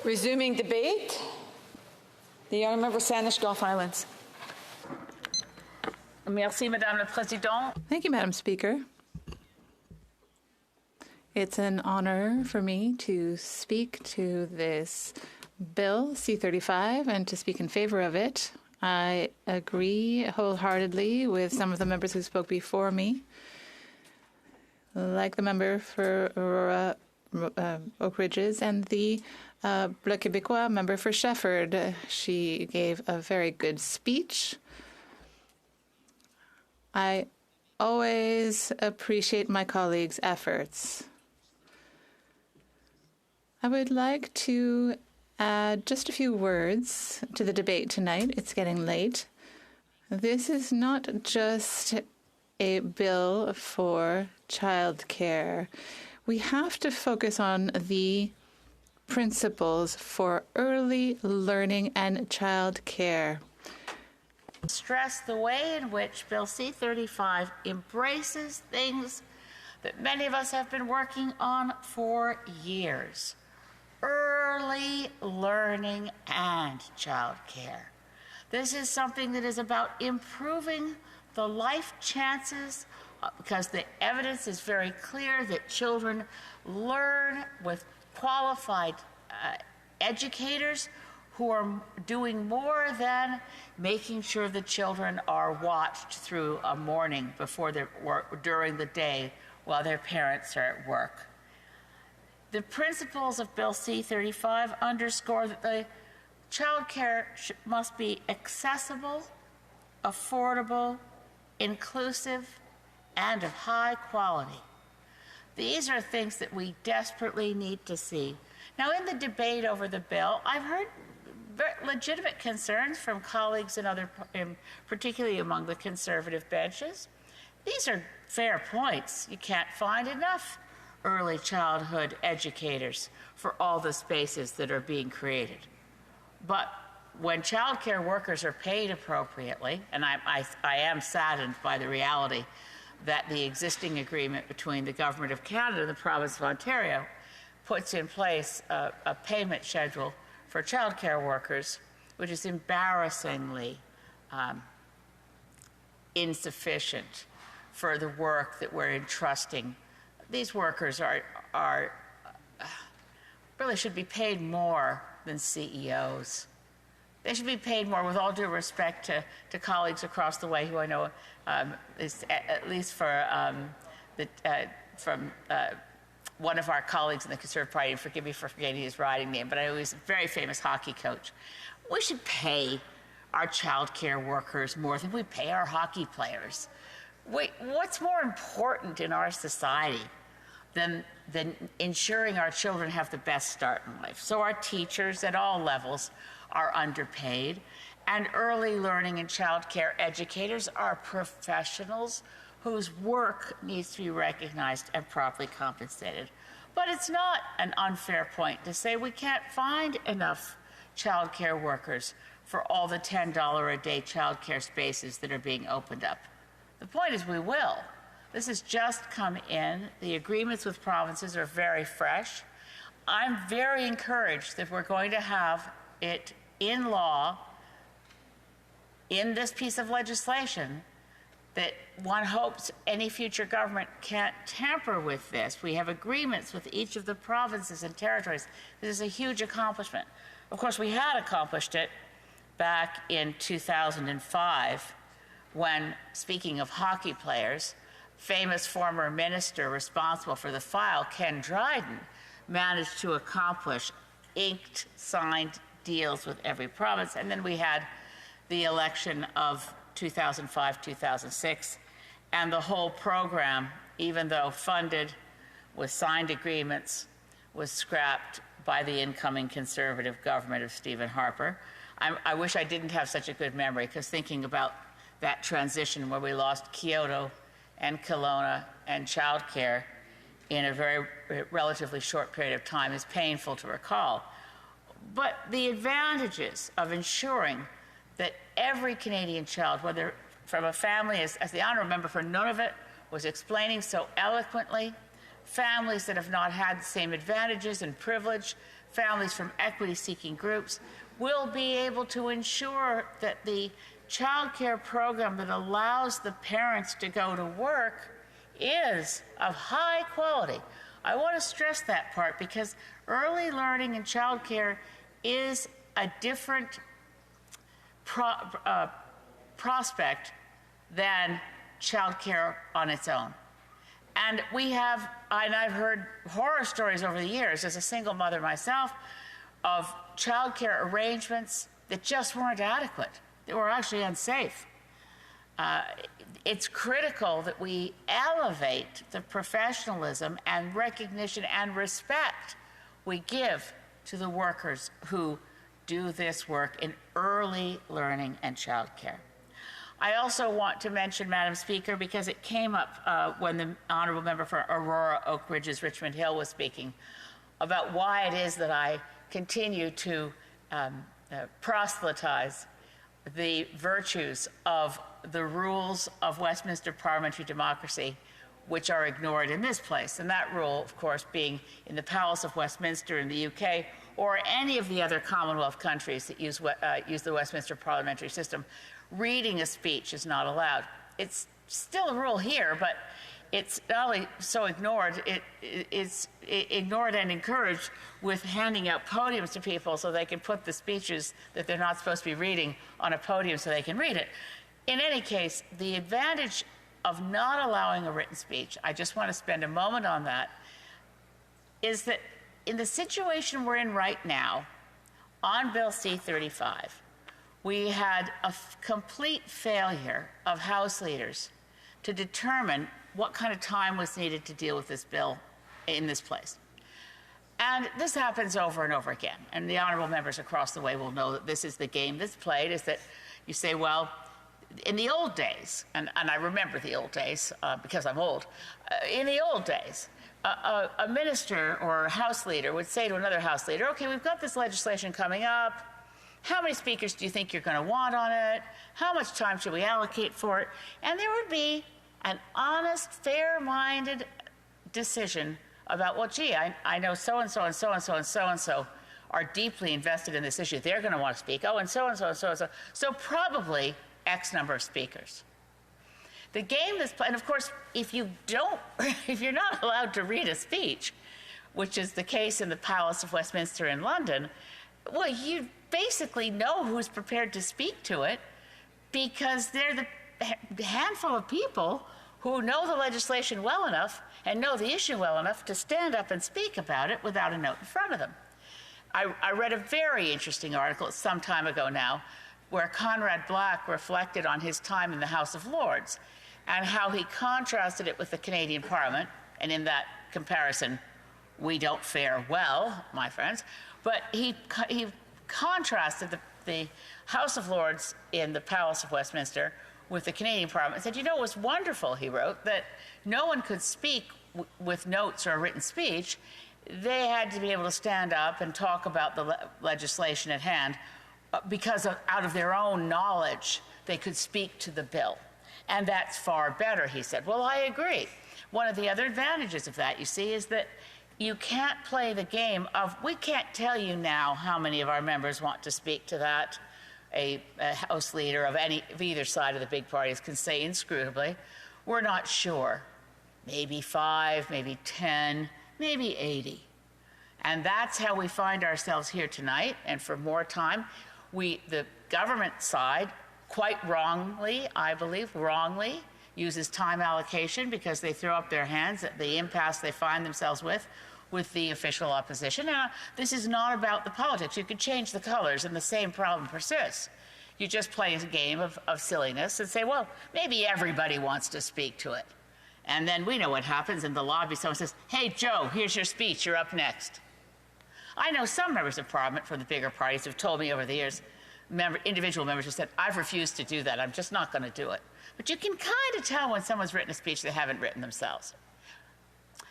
Resuming debate. The honourable member Sandwich Gulf Islands. Merci, Madame la Présidente. Thank you, Madam Speaker. It's an honor for me to speak to this bill, C-35, and to speak in favor of it. I agree wholeheartedly with some of the members who spoke before me, like the member for Aurora Oak Ridges and the Bloc Québécois member for Shefford. She gave a very good speech. I always appreciate my colleagues' efforts. I would like to add just a few words to the debate tonight. It's getting late. This is not just a bill for childcare. We have to focus on the principles for early learning and childcare. Stress the way in which Bill C-35 embraces things that many of us have been working on for years. Early learning and childcare. This is something that is about improving the life chances because the evidence is very clear that children learn with qualified educators who are doing more than making sure the children are watched through a morning before their work, during the day while their parents are at work. The principles of Bill C-35 underscore that the child care must be accessible, affordable, inclusive, and of high quality. These are things that we desperately need to see. Now, in the debate over the bill, I've heard legitimate concerns from colleagues and particularly among the conservative benches. These are fair points. You can't find enough early childhood educators for all the spaces that are being created. But when child care workers are paid appropriately, and I am saddened by the reality that the existing agreement between the Government of Canada and the Province of Ontario puts in place a payment schedule for child care workers, which is embarrassingly insufficient for the work that we're entrusting. These workers really should be paid more than CEOs. They should be paid more, with all due respect to colleagues across the way who I know, at least from one of our colleagues in the Conservative Party, and forgive me for forgetting his riding name, but I know he's a very famous hockey coach. We should pay our child care workers more than we pay our hockey players. What's more important in our society than ensuring our children have the best start in life? So our teachers at all levels are underpaid, and early learning and child care educators are professionals whose work needs to be recognized and properly compensated. But it's not an unfair point to say we can't find enough child care workers for all the $10 a day child care spaces that are being opened up. The point is we will. This has just come in. The agreements with provinces are very fresh. I'm very encouraged that we're going to have it in law, in this piece of legislation, that one hopes any future government can't tamper with this. We have agreements with each of the provinces and territories. This is a huge accomplishment. Of course, we had accomplished it back in 2005 when, speaking of hockey players, famous former minister responsible for the file, Ken Dryden, managed to accomplish inked, signed deals with every province. And then we had the election of 2005-2006, and the whole program, even though funded with signed agreements, was scrapped by the incoming Conservative government of Stephen Harper. I wish I didn't have such a good memory, because thinking about that transition where we lost Kyoto and Kelowna and childcare in a very relatively short period of time is painful to recall. But the advantages of ensuring that every Canadian child, whether from a family, as the honourable member for Nunavut was explaining so eloquently, families that have not had the same advantages and privilege, families from equity-seeking groups, will be able to ensure that the child care program that allows the parents to go to work is of high quality. I want to stress that part because early learning in child care is a different prospect than child care on its own. And I've heard horror stories over the years as a single mother myself of child care arrangements that just weren't adequate, that were actually unsafe. It's critical that we elevate the professionalism and recognition and respect we give to the workers who do this work in early learning and child care. I also want to mention, Madam Speaker, because it came up when the Honourable Member for Aurora Oak Ridges Richmond Hill was speaking, about why it is that I continue to proselytize the virtues of the rules of Westminster parliamentary democracy, which are ignored in this place. And that rule, of course, being in the Palace of Westminster in the UK, or any of the other Commonwealth countries that use the Westminster parliamentary system, reading a speech is not allowed. It's still a rule here, but it's not only so ignored, it's ignored and encouraged with handing out podiums to people so they can put the speeches that they're not supposed to be reading on a podium so they can read it. In any case, the advantage of not allowing a written speech, I just want to spend a moment on that, is that in the situation we're in right now, on Bill C-35, we had a complete failure of House leaders to determine what kind of time was needed to deal with this bill in this place. And this happens over and over again. And the honourable members across the way will know that this is the game that's played, is that you say, well, in the old days, and I remember the old days because I'm old, in the old days, a minister or a House leader would say to another House leader, okay, we've got this legislation coming up. How many speakers do you think you're going to want on it? How much time should we allocate for it? And there would be an honest, fair-minded decision about, well, gee, I know so-and-so and so-and-so and so-and-so are deeply invested in this issue. They're going to want to speak. Oh, and so-and-so and so-and-so. So probably X number of speakers. The game that's played, and of course, if you're not allowed to read a speech, which is the case in the Palace of Westminster in London, well, you basically know who's prepared to speak to it because they're the handful of people who know the legislation well enough and know the issue well enough to stand up and speak about it without a note in front of them. I read a very interesting article some time ago now where Conrad Black reflected on his time in the House of Lords and how he contrasted it with the Canadian Parliament, and in that comparison, we don't fare well, my friends, but he contrasted the House of Lords in the Palace of Westminster with the Canadian Parliament and said, you know, it was wonderful, he wrote, that no one could speak with notes or a written speech. They had to be able to stand up and talk about the legislation at hand because out of their own knowledge, they could speak to the bill. And that's far better, he said. Well, I agree. One of the other advantages of that, you see, is that you can't play the game of, we can't tell you now how many of our members want to speak to that. A House leader of either side of the big parties can say inscrutably, we're not sure. Maybe 5, maybe 10, maybe 80. And that's how we find ourselves here tonight. And for more time, the government side, quite wrongly, I believe, wrongly, uses time allocation because they throw up their hands at the impasse they find themselves with the official opposition. Now, this is not about the politics. You could change the colors and the same problem persists. You just play a game of silliness and say, well, maybe everybody wants to speak to it. And then we know what happens in the lobby. Someone says, hey, Joe, here's your speech. You're up next. I know some members of Parliament from the bigger parties who've told me over the years, individual members who said, I've refused to do that. I'm just not going to do it. But you can kind of tell when someone's written a speech they haven't written themselves.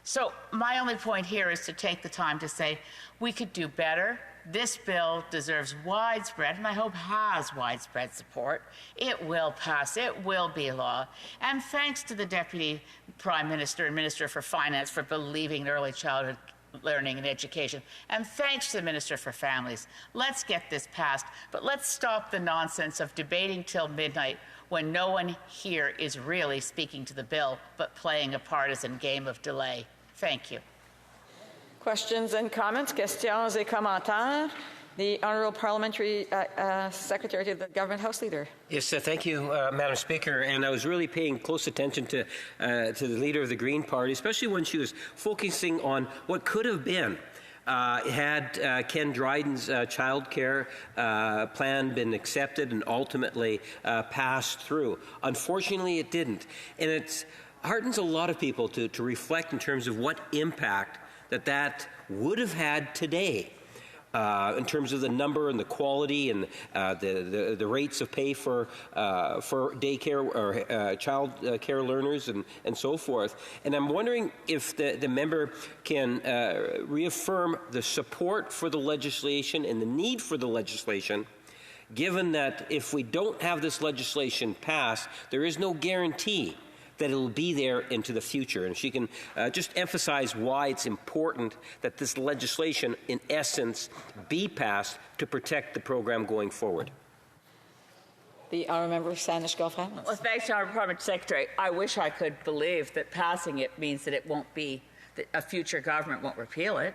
So my only point here is to take the time to say we could do better. This bill deserves widespread, and I hope has widespread support. It will pass. It will be law. And thanks to the Deputy Prime Minister and Minister for Finance for believing in early childhood learning and education. And thanks to the Minister for Families. Let's get this passed, but let's stop the nonsense of debating till midnight when no one here is really speaking to the bill, but playing a partisan game of delay. Thank you. Questions and comments? Questions et commentaires? The Honourable Parliamentary Secretary to the Government House Leader. Yes, thank you, Madam Speaker. And I was really paying close attention to the leader of the Green Party, especially when she was focusing on what could have been. Had Ken Dryden's child care plan been accepted and ultimately passed through. Unfortunately, it didn't. And it heartens a lot of people to reflect in terms of what impact that would have had today. In terms of the number and the quality and the rates of pay for daycare or child care learners and so forth. And I'm wondering if the member can reaffirm the support for the legislation and the need for the legislation, given that if we don't have this legislation passed, there is no guarantee that it will be there into the future. And she can just emphasize why it's important that this legislation, in essence, be passed to protect the program going forward. The Honourable Member of Sandwich Gulf Highlands. Well, thanks, Honourable Parliamentary Secretary. I wish I could believe that passing it means that it won't be, that a future government won't repeal it.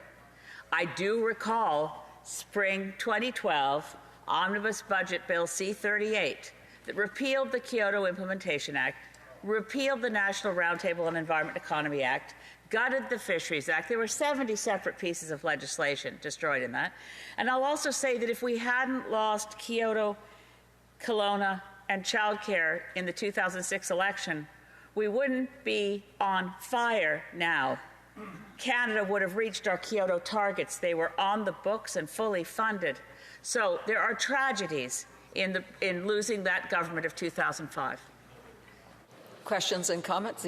I do recall spring 2012 Omnibus Budget Bill C-38 that repealed the Kyoto Implementation Act, repealed the National Roundtable on Environment and Economy Act, gutted the Fisheries Act. There were 70 separate pieces of legislation destroyed in that. And I'll also say that if we hadn't lost Kyoto, Kelowna, and childcare in the 2006 election, we wouldn't be on fire now. Canada would have reached our Kyoto targets. They were on the books and fully funded. So there are tragedies in losing that government of 2005. Questions and comments?